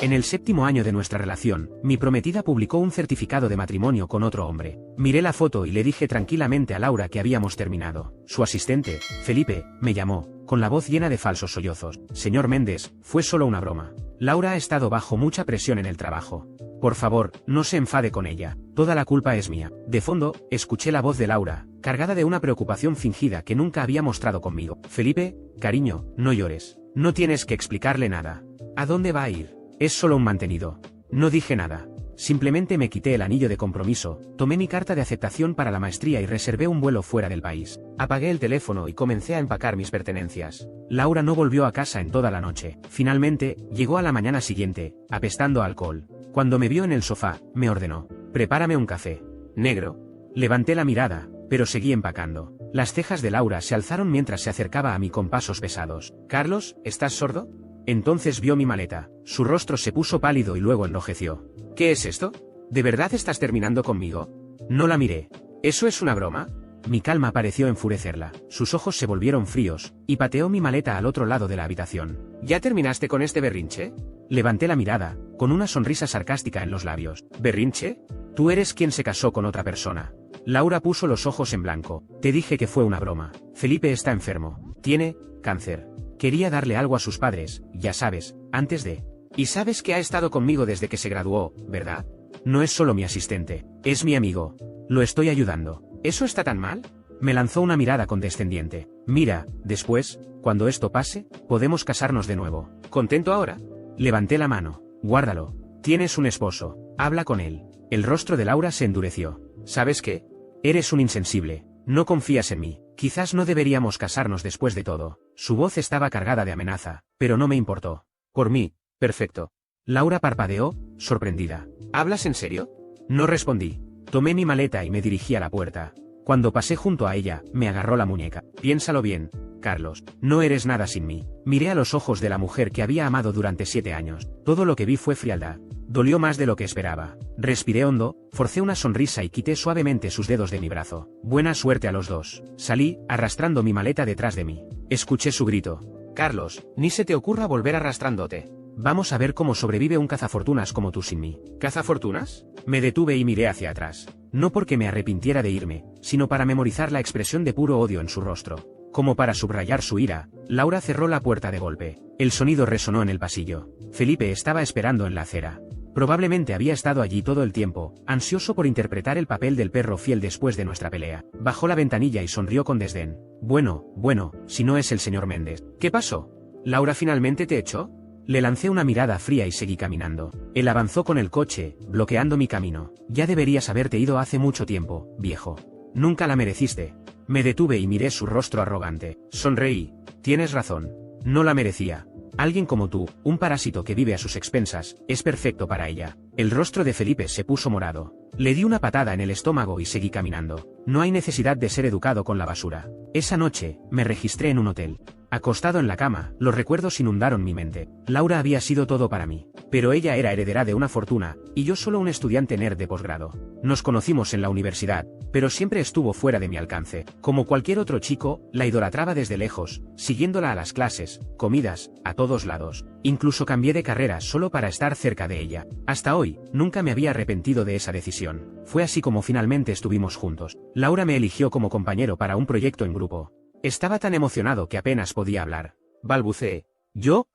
En el 7º año de nuestra relación, mi prometida publicó un certificado de matrimonio con otro hombre. Miré la foto y le dije tranquilamente a Laura que habíamos terminado. Su asistente, Felipe, me llamó, con la voz llena de falsos sollozos. Señor Méndez, fue solo una broma. Laura ha estado bajo mucha presión en el trabajo. Por favor, no se enfade con ella. Toda la culpa es mía. De fondo, escuché la voz de Laura, cargada de una preocupación fingida que nunca había mostrado conmigo. Felipe, cariño, no llores. No tienes que explicarle nada. ¿A dónde va a ir? Es solo un mantenido. No dije nada. Simplemente me quité el anillo de compromiso, tomé mi carta de aceptación para la maestría y reservé un vuelo fuera del país. Apagué el teléfono y comencé a empacar mis pertenencias. Laura no volvió a casa en toda la noche. Finalmente, llegó a la mañana siguiente, apestando a alcohol. Cuando me vio en el sofá, me ordenó: prepárame un café. Negro. Levanté la mirada, pero seguí empacando. Las cejas de Laura se alzaron mientras se acercaba a mí con pasos pesados. Carlos, ¿estás sordo? Entonces vio mi maleta. Su rostro se puso pálido y luego enrojeció. ¿Qué es esto? ¿De verdad estás terminando conmigo? No la miré. ¿Eso es una broma? Mi calma pareció enfurecerla. Sus ojos se volvieron fríos, y pateó mi maleta al otro lado de la habitación. ¿Ya terminaste con este berrinche? Levanté la mirada, con una sonrisa sarcástica en los labios. ¿Berrinche? Tú eres quien se casó con otra persona. Laura puso los ojos en blanco. Te dije que fue una broma. Felipe está enfermo. Tiene cáncer. Quería darle algo a sus padres, ya sabes, antes de... Y sabes que ha estado conmigo desde que se graduó, ¿verdad? No es solo mi asistente, es mi amigo. Lo estoy ayudando. ¿Eso está tan mal? Me lanzó una mirada condescendiente. Mira, después, cuando esto pase, podemos casarnos de nuevo. ¿Contento ahora? Levanté la mano. Guárdalo. Tienes un esposo. Habla con él. El rostro de Laura se endureció. ¿Sabes qué? Eres un insensible. No confías en mí. Quizás no deberíamos casarnos después de todo. Su voz estaba cargada de amenaza, pero no me importó. Por mí, perfecto. Laura parpadeó, sorprendida. ¿Hablas en serio? No respondí. Tomé mi maleta y me dirigí a la puerta. Cuando pasé junto a ella, me agarró la muñeca. Piénsalo bien, Carlos. No eres nada sin mí. Miré a los ojos de la mujer que había amado durante 7 años. Todo lo que vi fue frialdad. Dolió más de lo que esperaba. Respiré hondo, forcé una sonrisa y quité suavemente sus dedos de mi brazo. Buena suerte a los dos. Salí, arrastrando mi maleta detrás de mí. Escuché su grito. Carlos, ni se te ocurra volver arrastrándote. Vamos a ver cómo sobrevive un cazafortunas como tú sin mí. ¿Cazafortunas? Me detuve y miré hacia atrás. No porque me arrepintiera de irme, sino para memorizar la expresión de puro odio en su rostro. Como para subrayar su ira, Laura cerró la puerta de golpe. El sonido resonó en el pasillo. Felipe estaba esperando en la acera. Probablemente había estado allí todo el tiempo, ansioso por interpretar el papel del perro fiel después de nuestra pelea. Bajó la ventanilla y sonrió con desdén. Bueno, si no es el señor Méndez. ¿Qué pasó? ¿Laura finalmente te echó? Le lancé una mirada fría y seguí caminando. Él avanzó con el coche, bloqueando mi camino. Ya deberías haberte ido hace mucho tiempo, viejo. Nunca la mereciste. Me detuve y miré su rostro arrogante. Sonreí. Tienes razón. No la merecía. Alguien como tú, un parásito que vive a sus expensas, es perfecto para ella. El rostro de Felipe se puso morado. Le di una patada en el estómago y seguí caminando. No hay necesidad de ser educado con la basura. Esa noche, me registré en un hotel. Acostado en la cama, los recuerdos inundaron mi mente. Laura había sido todo para mí. Pero ella era heredera de una fortuna, y yo solo un estudiante nerd de posgrado. Nos conocimos en la universidad, pero siempre estuvo fuera de mi alcance. Como cualquier otro chico, la idolatraba desde lejos, siguiéndola a las clases, comidas, a todos lados. Incluso cambié de carrera solo para estar cerca de ella. Hasta hoy, nunca me había arrepentido de esa decisión. Fue así como finalmente estuvimos juntos. Laura me eligió como compañero para un proyecto en grupo. Estaba tan emocionado que apenas podía hablar. Balbuceé. Yo.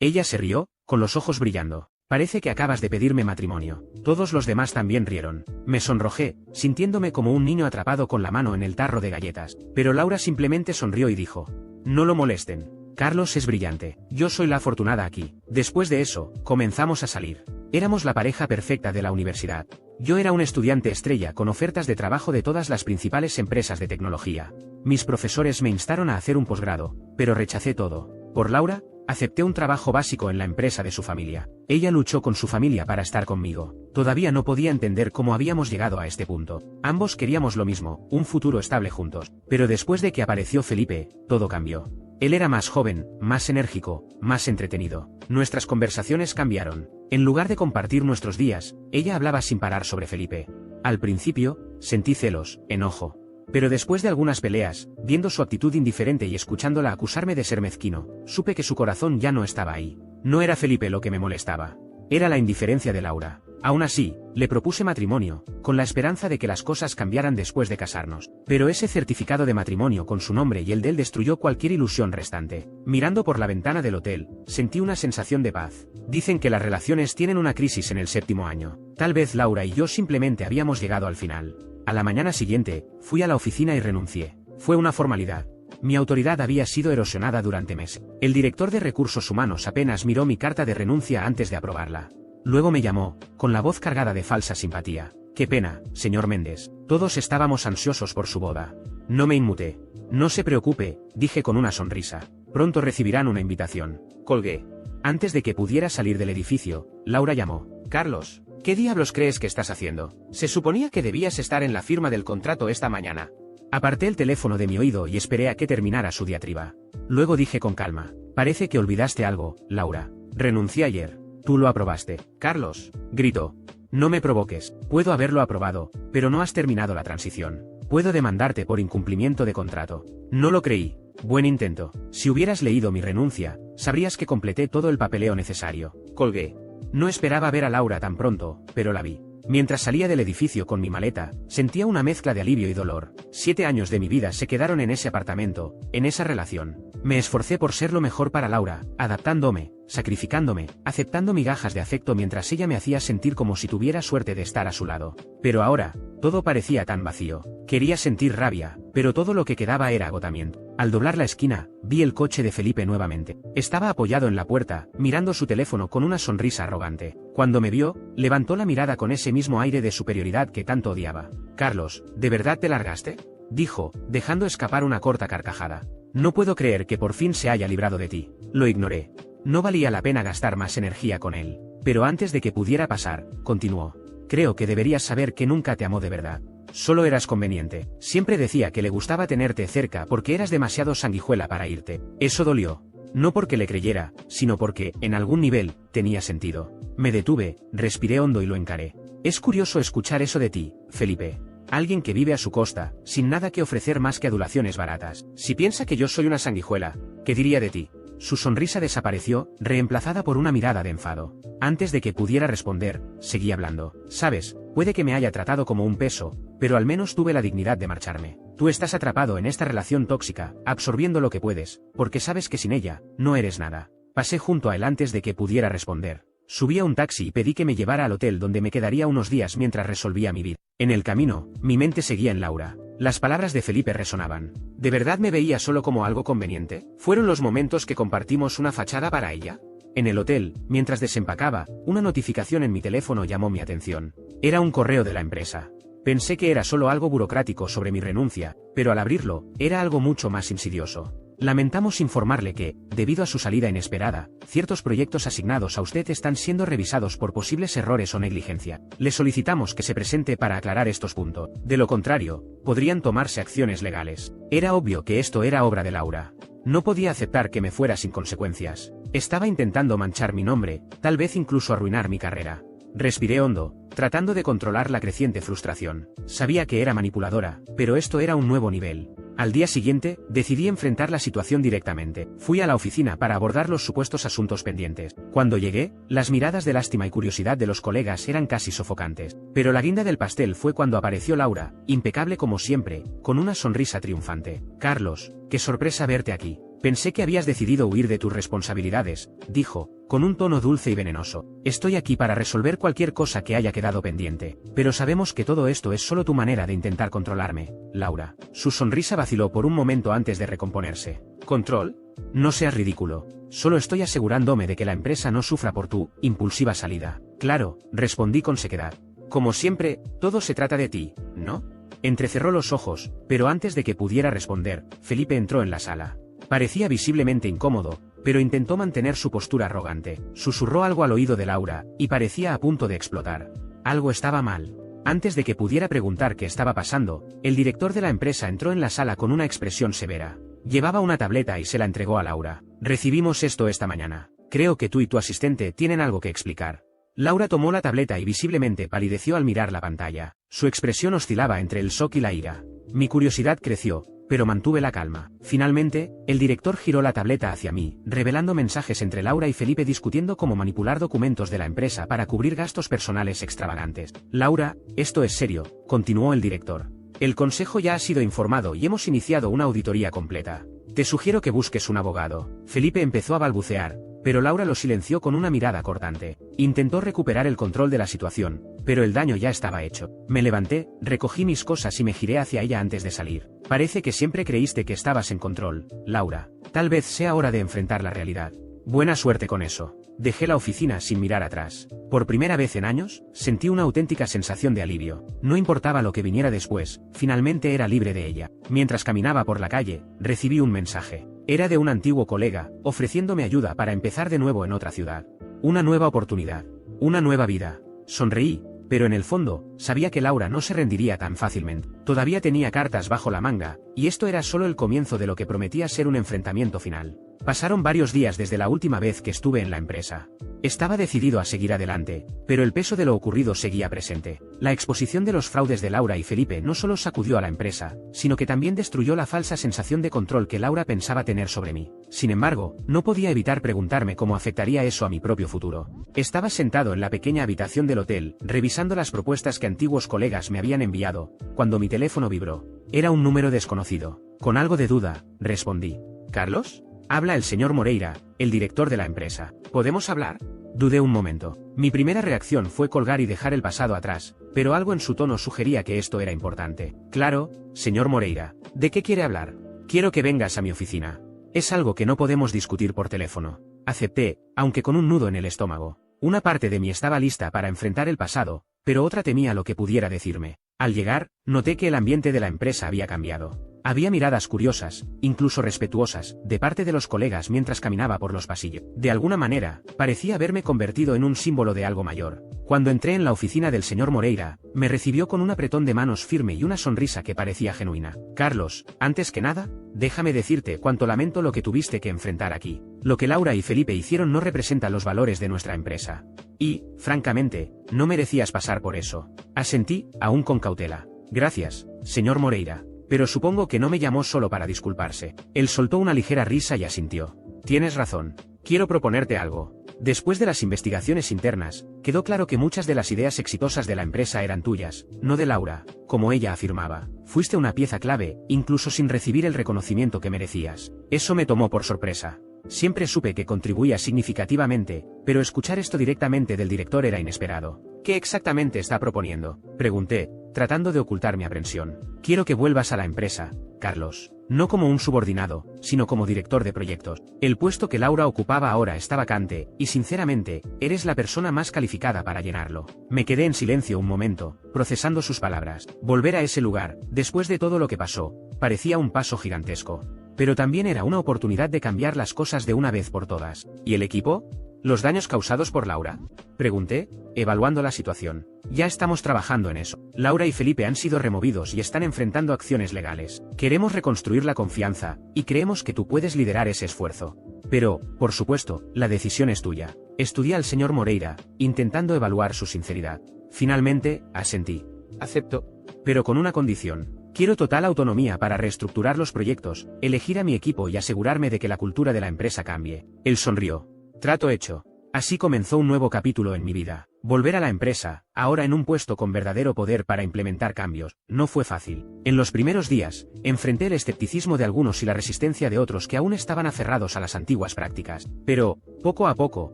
Ella se rió, con los ojos brillando. Parece que acabas de pedirme matrimonio. Todos los demás también rieron. Me sonrojé, sintiéndome como un niño atrapado con la mano en el tarro de galletas. Pero Laura simplemente sonrió y dijo: no lo molesten. Carlos es brillante. Yo soy la afortunada aquí. Después de eso, comenzamos a salir. Éramos la pareja perfecta de la universidad. Yo era un estudiante estrella con ofertas de trabajo de todas las principales empresas de tecnología. Mis profesores me instaron a hacer un posgrado, pero rechacé todo. Por Laura, acepté un trabajo básico en la empresa de su familia. Ella luchó con su familia para estar conmigo. Todavía no podía entender cómo habíamos llegado a este punto. Ambos queríamos lo mismo, un futuro estable juntos. Pero después de que apareció Felipe, todo cambió. Él era más joven, más enérgico, más entretenido. Nuestras conversaciones cambiaron. En lugar de compartir nuestros días, ella hablaba sin parar sobre Felipe. Al principio, sentí celos, enojo. Pero después de algunas peleas, viendo su actitud indiferente y escuchándola acusarme de ser mezquino, supe que su corazón ya no estaba ahí. No era Felipe lo que me molestaba. Era la indiferencia de Laura. Aún así, le propuse matrimonio, con la esperanza de que las cosas cambiaran después de casarnos. Pero ese certificado de matrimonio con su nombre y el de él destruyó cualquier ilusión restante. Mirando por la ventana del hotel, sentí una sensación de paz. Dicen que las relaciones tienen una crisis en el 7º año. Tal vez Laura y yo simplemente habíamos llegado al final. A la mañana siguiente, fui a la oficina y renuncié. Fue una formalidad. Mi autoridad había sido erosionada durante meses. El director de recursos humanos apenas miró mi carta de renuncia antes de aprobarla. Luego me llamó, con la voz cargada de falsa simpatía. Qué pena, señor Méndez. Todos estábamos ansiosos por su boda. No me inmuté. No se preocupe, dije con una sonrisa. Pronto recibirán una invitación. Colgué. Antes de que pudiera salir del edificio, Laura llamó. Carlos, ¿qué diablos crees que estás haciendo? Se suponía que debías estar en la firma del contrato esta mañana. Aparté el teléfono de mi oído y esperé a que terminara su diatriba. Luego dije con calma. Parece que olvidaste algo, Laura. Renuncié ayer. Tú lo aprobaste. Carlos, gritó. No me provoques. Puedo haberlo aprobado, pero no has terminado la transición. Puedo demandarte por incumplimiento de contrato. No lo creí. Buen intento. Si hubieras leído mi renuncia, sabrías que completé todo el papeleo necesario. Colgué. No esperaba ver a Laura tan pronto, pero la vi. Mientras salía del edificio con mi maleta, sentía una mezcla de alivio y dolor. 7 años de mi vida se quedaron en ese apartamento, en esa relación. Me esforcé por ser lo mejor para Laura, adaptándome, sacrificándome, aceptando migajas de afecto mientras ella me hacía sentir como si tuviera suerte de estar a su lado. Pero ahora, todo parecía tan vacío. Quería sentir rabia, pero todo lo que quedaba era agotamiento. Al doblar la esquina, vi el coche de Felipe nuevamente. Estaba apoyado en la puerta, mirando su teléfono con una sonrisa arrogante. Cuando me vio, levantó la mirada con ese mismo aire de superioridad que tanto odiaba. Carlos, ¿de verdad te largaste?, dijo, dejando escapar una corta carcajada. No puedo creer que por fin se haya librado de ti. Lo ignoré. No valía la pena gastar más energía con él. Pero antes de que pudiera pasar, continuó. Creo que deberías saber que nunca te amó de verdad. Solo eras conveniente. Siempre decía que le gustaba tenerte cerca porque eras demasiado sanguijuela para irte. Eso dolió. No porque le creyera, sino porque, en algún nivel, tenía sentido. Me detuve, respiré hondo y lo encaré. Es curioso escuchar eso de ti, Felipe. Alguien que vive a su costa, sin nada que ofrecer más que adulaciones baratas. Si piensa que yo soy una sanguijuela, ¿qué diría de ti? Su sonrisa desapareció, reemplazada por una mirada de enfado. Antes de que pudiera responder, seguí hablando. Sabes, puede que me haya tratado como un peso, pero al menos tuve la dignidad de marcharme. Tú estás atrapado en esta relación tóxica, absorbiendo lo que puedes, porque sabes que sin ella, no eres nada. Pasé junto a él antes de que pudiera responder. Subí a un taxi y pedí que me llevara al hotel donde me quedaría unos días mientras resolvía mi vida. En el camino, mi mente seguía en Laura. Las palabras de Felipe resonaban. ¿De verdad me veía solo como algo conveniente? ¿Fueron los momentos que compartimos una fachada para ella? En el hotel, mientras desempacaba, una notificación en mi teléfono llamó mi atención. Era un correo de la empresa. Pensé que era solo algo burocrático sobre mi renuncia, pero al abrirlo, era algo mucho más insidioso. Lamentamos informarle que, debido a su salida inesperada, ciertos proyectos asignados a usted están siendo revisados por posibles errores o negligencia. Le solicitamos que se presente para aclarar estos puntos. De lo contrario, podrían tomarse acciones legales. Era obvio que esto era obra de Laura. No podía aceptar que me fuera sin consecuencias. Estaba intentando manchar mi nombre, tal vez incluso arruinar mi carrera. Respiré hondo, tratando de controlar la creciente frustración. Sabía que era manipuladora, pero esto era un nuevo nivel. Al día siguiente, decidí enfrentar la situación directamente. Fui a la oficina para abordar los supuestos asuntos pendientes. Cuando llegué, las miradas de lástima y curiosidad de los colegas eran casi sofocantes. Pero la guinda del pastel fue cuando apareció Laura, impecable como siempre, con una sonrisa triunfante. Carlos, qué sorpresa verte aquí. Pensé que habías decidido huir de tus responsabilidades, dijo, con un tono dulce y venenoso. Estoy aquí para resolver cualquier cosa que haya quedado pendiente. Pero sabemos que todo esto es solo tu manera de intentar controlarme, Laura. Su sonrisa vaciló por un momento antes de recomponerse. ¿Control? No seas ridículo. Solo estoy asegurándome de que la empresa no sufra por tu impulsiva salida. Claro, respondí con sequedad. Como siempre, todo se trata de ti, ¿no? Entrecerró los ojos, pero antes de que pudiera responder, Felipe entró en la sala. Parecía visiblemente incómodo, pero intentó mantener su postura arrogante. Susurró algo al oído de Laura, y parecía a punto de explotar. Algo estaba mal. Antes de que pudiera preguntar qué estaba pasando, el director de la empresa entró en la sala con una expresión severa. Llevaba una tableta y se la entregó a Laura. Recibimos esto esta mañana. Creo que tú y tu asistente tienen algo que explicar. Laura tomó la tableta y visiblemente palideció al mirar la pantalla. Su expresión oscilaba entre el shock y la ira. Mi curiosidad creció, pero mantuve la calma. Finalmente, el director giró la tableta hacia mí, revelando mensajes entre Laura y Felipe discutiendo cómo manipular documentos de la empresa para cubrir gastos personales extravagantes. Laura, esto es serio, continuó el director. El consejo ya ha sido informado y hemos iniciado una auditoría completa. Te sugiero que busques un abogado. Felipe empezó a balbucear, pero Laura lo silenció con una mirada cortante. Intentó recuperar el control de la situación, pero el daño ya estaba hecho. Me levanté, recogí mis cosas y me giré hacia ella antes de salir. Parece que siempre creíste que estabas en control, Laura. Tal vez sea hora de enfrentar la realidad. Buena suerte con eso. Dejé la oficina sin mirar atrás. Por primera vez en años, sentí una auténtica sensación de alivio. No importaba lo que viniera después, finalmente era libre de ella. Mientras caminaba por la calle, recibí un mensaje. Era de un antiguo colega, ofreciéndome ayuda para empezar de nuevo en otra ciudad. Una nueva oportunidad. Una nueva vida. Sonreí, pero en el fondo, sabía que Laura no se rendiría tan fácilmente. Todavía tenía cartas bajo la manga, y esto era solo el comienzo de lo que prometía ser un enfrentamiento final. Pasaron varios días desde la última vez que estuve en la empresa. Estaba decidido a seguir adelante, pero el peso de lo ocurrido seguía presente. La exposición de los fraudes de Laura y Felipe no solo sacudió a la empresa, sino que también destruyó la falsa sensación de control que Laura pensaba tener sobre mí. Sin embargo, no podía evitar preguntarme cómo afectaría eso a mi propio futuro. Estaba sentado en la pequeña habitación del hotel, revisando las propuestas que antiguos colegas me habían enviado, cuando mi teléfono vibró. Era un número desconocido. Con algo de duda, respondí. ¿Carlos? Habla el señor Moreira, el director de la empresa. ¿Podemos hablar? Dudé un momento. Mi primera reacción fue colgar y dejar el pasado atrás, pero algo en su tono sugería que esto era importante. Claro, señor Moreira. ¿De qué quiere hablar? Quiero que vengas a mi oficina. Es algo que no podemos discutir por teléfono. Acepté, aunque con un nudo en el estómago. Una parte de mí estaba lista para enfrentar el pasado, pero otra temía lo que pudiera decirme. Al llegar, noté que el ambiente de la empresa había cambiado. Había miradas curiosas, incluso respetuosas, de parte de los colegas mientras caminaba por los pasillos. De alguna manera, parecía haberme convertido en un símbolo de algo mayor. Cuando entré en la oficina del señor Moreira, me recibió con un apretón de manos firme y una sonrisa que parecía genuina. Carlos, antes que nada, déjame decirte cuánto lamento lo que tuviste que enfrentar aquí. Lo que Laura y Felipe hicieron no representa los valores de nuestra empresa. Y, francamente, no merecías pasar por eso. Asentí, aún con cautela. Gracias, señor Moreira. Pero supongo que no me llamó solo para disculparse. Él soltó una ligera risa y asintió. Tienes razón. Quiero proponerte algo. Después de las investigaciones internas, quedó claro que muchas de las ideas exitosas de la empresa eran tuyas, no de Laura, como ella afirmaba. Fuiste una pieza clave, incluso sin recibir el reconocimiento que merecías. Eso me tomó por sorpresa. Siempre supe que contribuía significativamente, pero escuchar esto directamente del director era inesperado. ¿Qué exactamente está proponiendo?, pregunté, tratando de ocultar mi aprensión. Quiero que vuelvas a la empresa, Carlos. No como un subordinado, sino como director de proyectos. El puesto que Laura ocupaba ahora está vacante, y sinceramente, eres la persona más calificada para llenarlo. Me quedé en silencio un momento, procesando sus palabras. Volver a ese lugar, después de todo lo que pasó, parecía un paso gigantesco. Pero también era una oportunidad de cambiar las cosas de una vez por todas. ¿Y el equipo? ¿Los daños causados por Laura?, pregunté, evaluando la situación. Ya estamos trabajando en eso. Laura y Felipe han sido removidos y están enfrentando acciones legales. Queremos reconstruir la confianza, y creemos que tú puedes liderar ese esfuerzo. Pero, por supuesto, la decisión es tuya. Estudié al señor Moreira, intentando evaluar su sinceridad. Finalmente, asentí. Acepto. Pero con una condición. Quiero total autonomía para reestructurar los proyectos, elegir a mi equipo y asegurarme de que la cultura de la empresa cambie. Él sonrió. Trato hecho. Así comenzó un nuevo capítulo en mi vida. Volver a la empresa, ahora en un puesto con verdadero poder para implementar cambios, no fue fácil. En los primeros días, enfrenté el escepticismo de algunos y la resistencia de otros que aún estaban aferrados a las antiguas prácticas. Pero, poco a poco,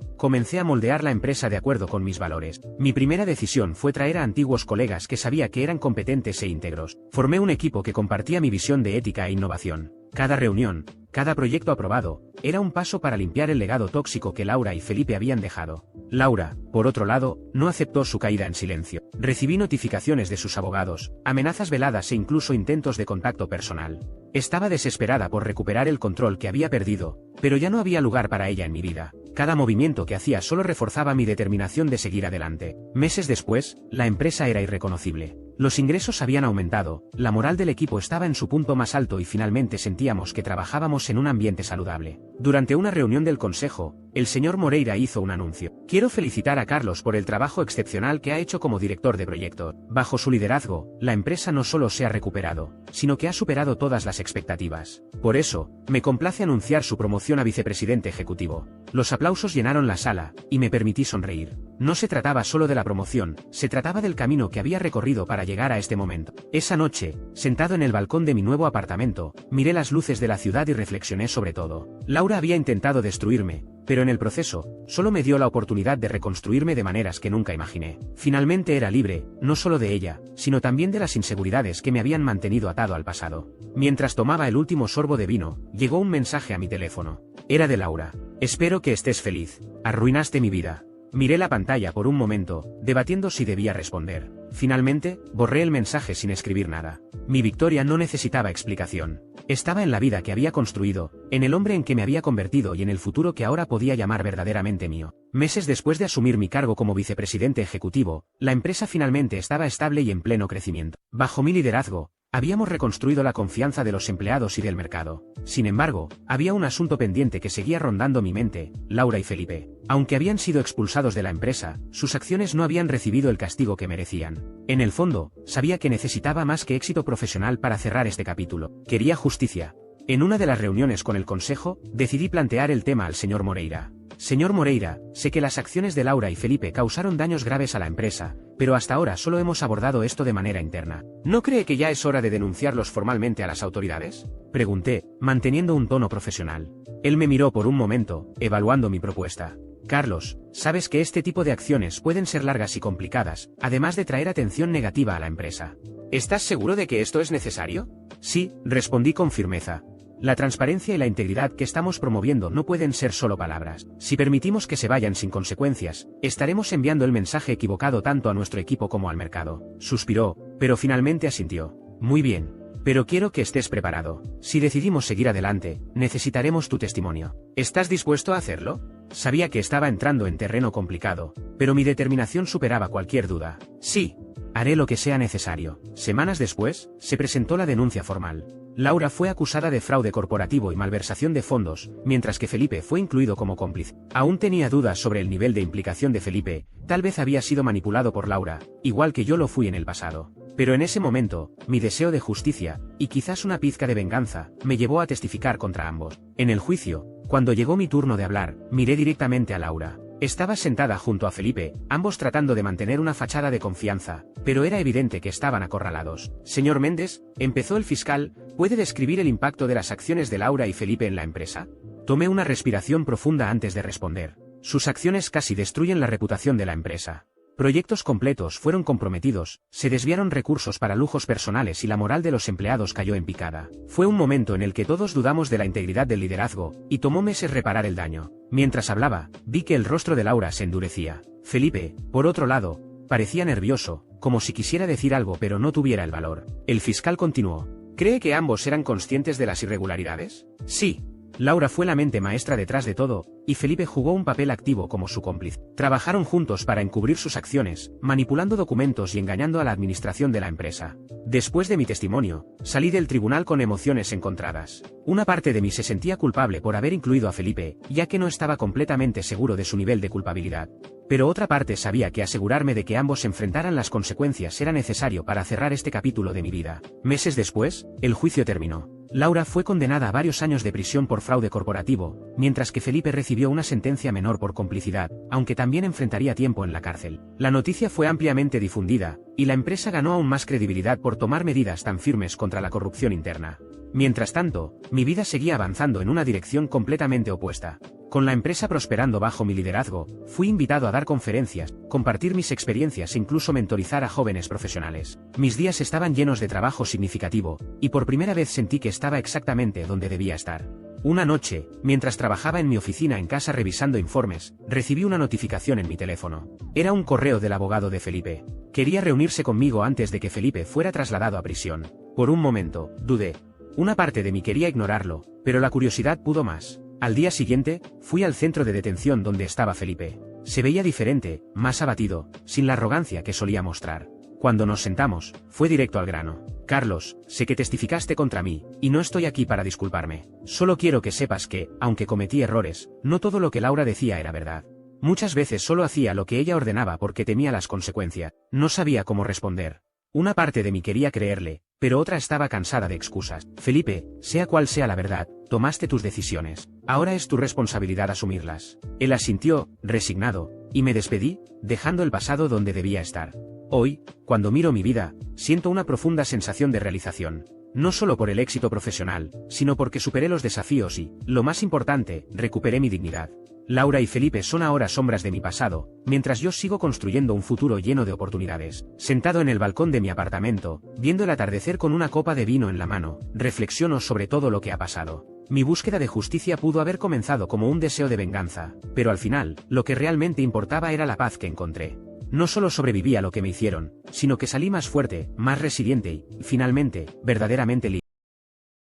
comencé a moldear la empresa de acuerdo con mis valores. Mi primera decisión fue traer a antiguos colegas que sabía que eran competentes e íntegros. Formé un equipo que compartía mi visión de ética e innovación. Cada reunión, cada proyecto aprobado, era un paso para limpiar el legado tóxico que Laura y Felipe habían dejado. Laura, por otro lado, no aceptó su caída en silencio. Recibí notificaciones de sus abogados, amenazas veladas e incluso intentos de contacto personal. Estaba desesperada por recuperar el control que había perdido, pero ya no había lugar para ella en mi vida. Cada movimiento que hacía solo reforzaba mi determinación de seguir adelante. Meses después, la empresa era irreconocible. Los ingresos habían aumentado, la moral del equipo estaba en su punto más alto y finalmente sentíamos que trabajábamos en un ambiente saludable. Durante una reunión del consejo, el señor Moreira hizo un anuncio. Quiero felicitar a Carlos por el trabajo excepcional que ha hecho como director de proyecto. Bajo su liderazgo, la empresa no solo se ha recuperado, sino que ha superado todas las expectativas. Por eso, me complace anunciar su promoción a vicepresidente ejecutivo. Los aplausos llenaron la sala, y me permití sonreír. No se trataba solo de la promoción, se trataba del camino que había recorrido para llegar a este momento. Esa noche, sentado en el balcón de mi nuevo apartamento, miré las luces de la ciudad y reflexioné sobre todo. Laura había intentado destruirme, pero en el proceso, solo me dio la oportunidad de reconstruirme de maneras que nunca imaginé. Finalmente era libre, no solo de ella, sino también de las inseguridades que me habían mantenido atado al pasado. Mientras tomaba el último sorbo de vino, llegó un mensaje a mi teléfono. Era de Laura. Espero que estés feliz. Arruinaste mi vida. Miré la pantalla por un momento, debatiendo si debía responder. Finalmente, borré el mensaje sin escribir nada. Mi victoria no necesitaba explicación. Estaba en la vida que había construido, en el hombre en que me había convertido y en el futuro que ahora podía llamar verdaderamente mío. Meses después de asumir mi cargo como vicepresidente ejecutivo, la empresa finalmente estaba estable y en pleno crecimiento. Bajo mi liderazgo, habíamos reconstruido la confianza de los empleados y del mercado. Sin embargo, había un asunto pendiente que seguía rondando mi mente: Laura y Felipe. Aunque habían sido expulsados de la empresa, sus acciones no habían recibido el castigo que merecían. En el fondo, sabía que necesitaba más que éxito profesional para cerrar este capítulo. Quería justicia. En una de las reuniones con el consejo, decidí plantear el tema al señor Moreira. Señor Moreira, sé que las acciones de Laura y Felipe causaron daños graves a la empresa, pero hasta ahora solo hemos abordado esto de manera interna. ¿No cree que ya es hora de denunciarlos formalmente a las autoridades?, pregunté, manteniendo un tono profesional. Él me miró por un momento, evaluando mi propuesta. Carlos, sabes que este tipo de acciones pueden ser largas y complicadas, además de traer atención negativa a la empresa. ¿Estás seguro de que esto es necesario? Sí, respondí con firmeza. La transparencia y la integridad que estamos promoviendo no pueden ser solo palabras. Si permitimos que se vayan sin consecuencias, estaremos enviando el mensaje equivocado tanto a nuestro equipo como al mercado. Suspiró, pero finalmente asintió. Muy bien. Pero quiero que estés preparado. Si decidimos seguir adelante, necesitaremos tu testimonio. ¿Estás dispuesto a hacerlo? Sabía que estaba entrando en terreno complicado, pero mi determinación superaba cualquier duda. Sí. Haré lo que sea necesario. Semanas después, se presentó la denuncia formal. Laura fue acusada de fraude corporativo y malversación de fondos, mientras que Felipe fue incluido como cómplice. Aún tenía dudas sobre el nivel de implicación de Felipe, tal vez había sido manipulado por Laura, igual que yo lo fui en el pasado. Pero en ese momento, mi deseo de justicia, y quizás una pizca de venganza, me llevó a testificar contra ambos. En el juicio, cuando llegó mi turno de hablar, miré directamente a Laura. Estaba sentada junto a Felipe, ambos tratando de mantener una fachada de confianza, pero era evidente que estaban acorralados. Señor Méndez, empezó el fiscal, ¿puede describir el impacto de las acciones de Laura y Felipe en la empresa? Tomé una respiración profunda antes de responder. Sus acciones casi destruyen la reputación de la empresa. Proyectos completos fueron comprometidos, se desviaron recursos para lujos personales y la moral de los empleados cayó en picada. Fue un momento en el que todos dudamos de la integridad del liderazgo, y tomó meses reparar el daño. Mientras hablaba, vi que el rostro de Laura se endurecía. Felipe, por otro lado, parecía nervioso, como si quisiera decir algo pero no tuviera el valor. El fiscal continuó. ¿Cree que ambos eran conscientes de las irregularidades? Sí. Laura fue la mente maestra detrás de todo, y Felipe jugó un papel activo como su cómplice. Trabajaron juntos para encubrir sus acciones, manipulando documentos y engañando a la administración de la empresa. Después de mi testimonio, salí del tribunal con emociones encontradas. Una parte de mí se sentía culpable por haber incluido a Felipe, ya que no estaba completamente seguro de su nivel de culpabilidad. Pero otra parte sabía que asegurarme de que ambos enfrentaran las consecuencias era necesario para cerrar este capítulo de mi vida. Meses después, el juicio terminó. Laura fue condenada a varios años de prisión por fraude corporativo, mientras que Felipe recibió una sentencia menor por complicidad, aunque también enfrentaría tiempo en la cárcel. La noticia fue ampliamente difundida, y la empresa ganó aún más credibilidad por tomar medidas tan firmes contra la corrupción interna. Mientras tanto, mi vida seguía avanzando en una dirección completamente opuesta. Con la empresa prosperando bajo mi liderazgo, fui invitado a dar conferencias, compartir mis experiencias e incluso mentorizar a jóvenes profesionales. Mis días estaban llenos de trabajo significativo, y por primera vez sentí que estaba exactamente donde debía estar. Una noche, mientras trabajaba en mi oficina en casa revisando informes, recibí una notificación en mi teléfono. Era un correo del abogado de Felipe. Quería reunirse conmigo antes de que Felipe fuera trasladado a prisión. Por un momento, dudé. Una parte de mí quería ignorarlo, pero la curiosidad pudo más. Al día siguiente, fui al centro de detención donde estaba Felipe. Se veía diferente, más abatido, sin la arrogancia que solía mostrar. Cuando nos sentamos, fue directo al grano. Carlos, sé que testificaste contra mí, y no estoy aquí para disculparme. Solo quiero que sepas que, aunque cometí errores, no todo lo que Laura decía era verdad. Muchas veces solo hacía lo que ella ordenaba porque temía las consecuencias. No sabía cómo responder. Una parte de mí quería creerle, pero otra estaba cansada de excusas. Felipe, sea cual sea la verdad, tomaste tus decisiones. Ahora es tu responsabilidad asumirlas. Él asintió, resignado, y me despedí, dejando el pasado donde debía estar. Hoy, cuando miro mi vida, siento una profunda sensación de realización. No solo por el éxito profesional, sino porque superé los desafíos y, lo más importante, recuperé mi dignidad. Laura y Felipe son ahora sombras de mi pasado, mientras yo sigo construyendo un futuro lleno de oportunidades. Sentado en el balcón de mi apartamento, viendo el atardecer con una copa de vino en la mano, reflexiono sobre todo lo que ha pasado. Mi búsqueda de justicia pudo haber comenzado como un deseo de venganza, pero al final, lo que realmente importaba era la paz que encontré. No solo sobreviví a lo que me hicieron, sino que salí más fuerte, más resiliente y, finalmente, verdaderamente libre.